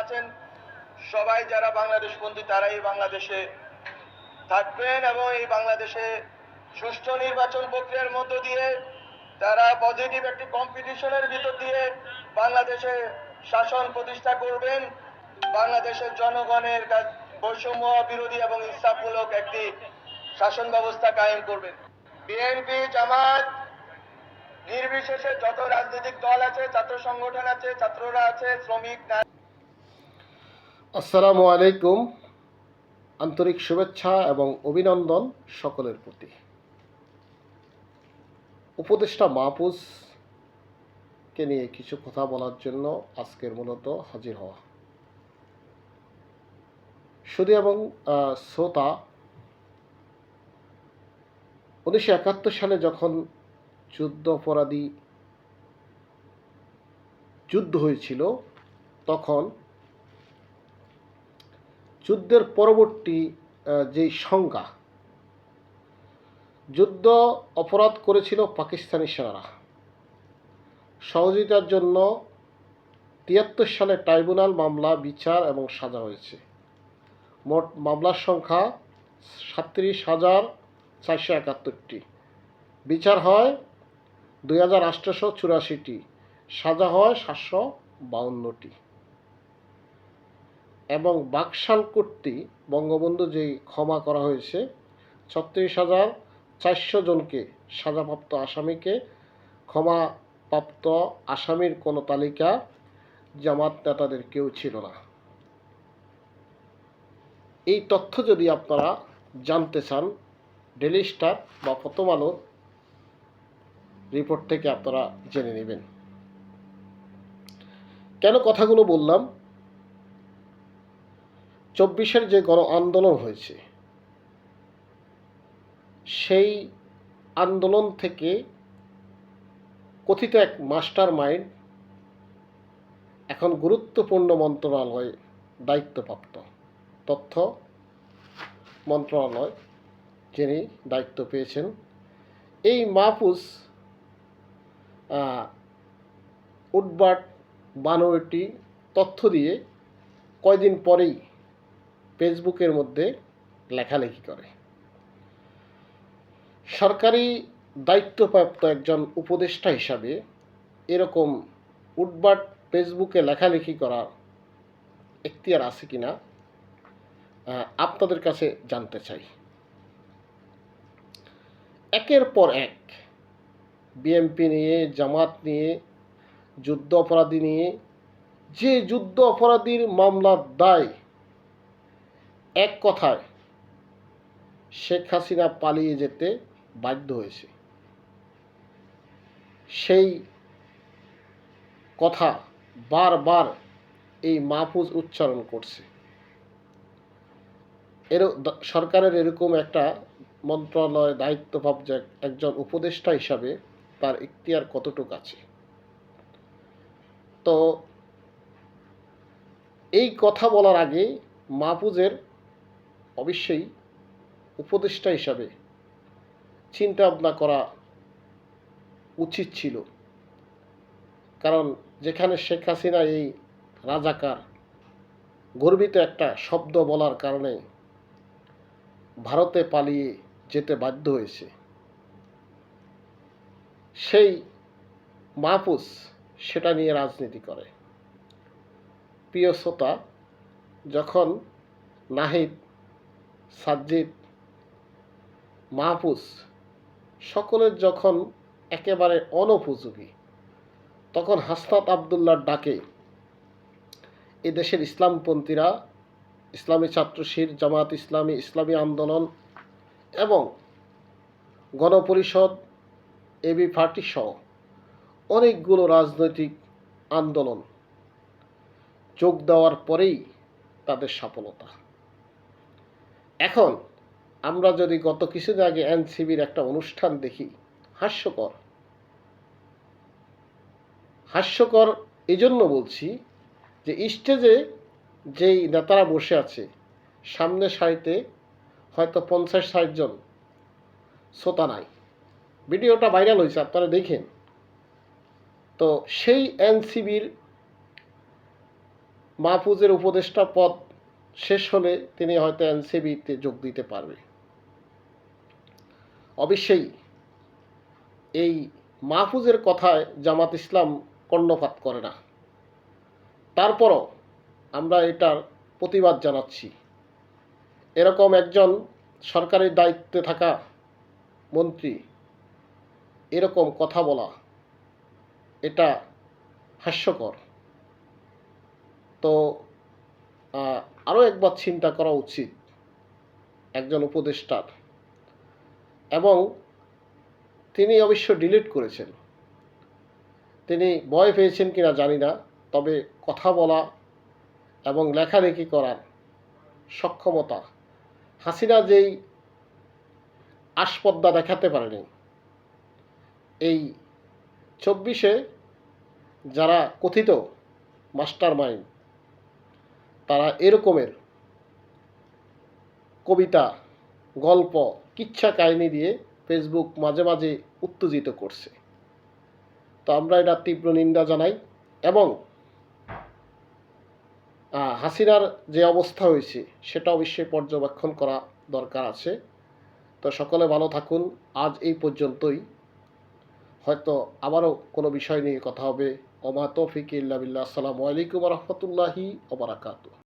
আছেন সবাই যারা বাংলাদেশ বন্ধু তারাই বাংলাদেশে থাকবেন এবং এই বাংলাদেশে সুষ্ঠু নির্বাচন প্রক্রিয়ার মধ্য দিয়ে তারা পজিটিভ একটি কম্পিটিশনের ভিতর দিয়ে বাংলাদেশে শাসন প্রতিষ্ঠা করবেন, বাংলাদেশের জনগণের বৈষম্য বিরোধী এবং ইনসাফমূলক একটি শাসন ব্যবস্থা কায়েম করবেন। বিএনপি জামাত নির্বিশেষে যত রাজনৈতিক দল আছে, ছাত্র সংগঠন আছে, ছাত্ররা আছে, শ্রমিক। আসসালামু আলাইকুম। আন্তরিক শুভেচ্ছা এবং অভিনন্দন সকলের প্রতি। উপদেষ্টা মাহফুজকে নিয়ে কিছু কথা বলার জন্য আজকের মূলত হাজির হওয়া। সুধী এবং শ্রোতা, 1971 সালে যখন যুদ্ধ হয়েছিল, তখন যুদ্ধের পরবর্তী যে সংজ্ঞা, যুদ্ধ অপরাধ করেছিল পাকিস্তানি সেনারা। সহযোগিতার জন্য 73 সালে ট্রাইব্যুনাল মামলা, বিচার এবং সাজা হয়েছে। মোট মামলার সংখ্যা 37,471টি। বিচার হয় 2,884টি, সাজা হয় 752টি। এবং বাকশাল কর্তৃক বঙ্গবন্ধু যেই ক্ষমা করা হয়েছে 36,400 জনকে, সাজাপ্রাপ্ত আসামিকে। ক্ষমাপ্রাপ্ত আসামির কোনো তালিকা জামাত নেতাদের কেউ ছিল না। এই তথ্য যদি আপনারা জানতে চান, ডেইলি স্টার বা প্রথম আলোর রিপোর্ট থেকে আপনারা জেনে নেবেন। কেন কথাগুলো বললাম? 24-এর যে গণ আন্দোলন হয়েছে, সেই আন্দোলন থেকে কথিত এক মাস্টার মাইন্ড এখন গুরুত্বপূর্ণ মন্ত্রণালয়ে দায়িত্বপ্রাপ্ত, তথ্য মন্ত্রণালয় যিনি দায়িত্ব পেয়েছেন, এই মাহফুজ উদ্ভট 92টি তথ্য দিয়ে কয়দিন পরেই ফেসবুকের মধ্যে লেখালেখি করে। সরকারি দায়িত্বপ্রাপ্ত একজন উপদেষ্টা হিসাবে এরকম উদ্ভট ফেসবুকে লেখালেখি করার এখতিয়ার আছে কিনা আপনাদের কাছে জানতে চাই। একের পর এক বিএনপি নিয়ে, জামাত নিয়ে, যুদ্ধ অপরাধী নিয়ে, যে যুদ্ধ অপরাধীর মামলার দায়, এক কথায় শেখ হাসিনা পালিয়ে যেতে বাধ্য হয়েছে, সেই কথা বারবার এই মাহফুজ উচ্চারণ করছে। সরকারের এরকম একটা মন্ত্রণালয়ে দায়িত্বপ্রাপ্ত একজন উপদেষ্টা হিসাবে তার এখতিয়ার কতটুকু আছে? তো এই কথা বলার আগে মাহফুজের অবশ্যই উপদেষ্টা হিসাবে চিন্তা ভাবনা করা উচিত ছিল। কারণ যেখানে শেখ হাসিনা এই রাজাকার গর্বিত একটা শব্দ বলার কারণে ভারতে পালিয়ে যেতে বাধ্য হয়েছে, সেই মাহফুজ সেটা নিয়ে রাজনীতি করে। প্রিয় শ্রোতা, যখন নাহিদ, সাজ্জিদ, মাহফুজ সকলের যখন একেবারে অনুপযোগী, তখন হাসনাত আবদুল্লাহর ডাকে এদেশের ইসলামপন্থীরা, ইসলামী ছাত্র শিবির, জামাত ইসলামী, ইসলামী আন্দোলন এবং গণপরিষদ, এবি পার্টি সহ অনেকগুলো রাজনৈতিক আন্দোলন যোগ দেওয়ার পরেই তাদের সফলতা। এখন আমরা যদি গত কিছুদিন আগে এনসিবির একটা অনুষ্ঠান দেখি, হাস্যকর এই জন্য বলছি যে স্টেজে যেই নেতারা বসে আছে, সামনে সারিতে হয়তো 50-60 জন শ্রোতা নাই। ভিডিওটা ভাইরাল হয়েছে, আপনারা দেখেন। তো সেই এনসিবির মাহফুজের উপদেষ্টা পদ শেষ হলে তিনি হয়তো এনসিবিতে যোগ দিতে পারবে। অবশ্যই এই মাহফুজের কথায় জামাত ইসলাম কর্ণপাত করে না। তারপরও আমরা এটার প্রতিবাদ জানাচ্ছি। এরকম একজন সরকারি দায়িত্বে থাকা মন্ত্রী এরকম কথা বলা এটা হাস্যকর। তো আরও একবার চিন্তা করা উচিত একজন উপদেষ্টার। এবং তিনি অবশ্য ডিলিট করেছেন, তিনি ভয় পেয়েছেন কিনা জানি না, তবে কথা বলা এবং লেখালেখি করার সক্ষমতা হাসিনা যেই আসপদ্দা দেখাতে পারেনি, এই 24-এ যারা কথিত মাস্টার মাইন্ড তারা এরকমের কবিতা, গল্প, কিচ্ছা কাহিনী দিয়ে ফেসবুক মাঝে মাঝে উত্তেজিত করছে। তো আমরা এটা তীব্র নিন্দা জানাই। এবং হাসিনার যে অবস্থা হয়েছে সেটা অবশ্যই পর্যবেক্ষণ করা দরকার আছে। তো সকলে ভালো থাকুন। আজ এই পর্যন্তই। হয়তো আবারও কোনো বিষয় নিয়ে কথা হবে। ওমা তৌফিক ইল্লা বিল্লাহ। আসসালামু আলাইকুম ওয়া রাহমাতুল্লাহি ওয়া বারাকাতুহু।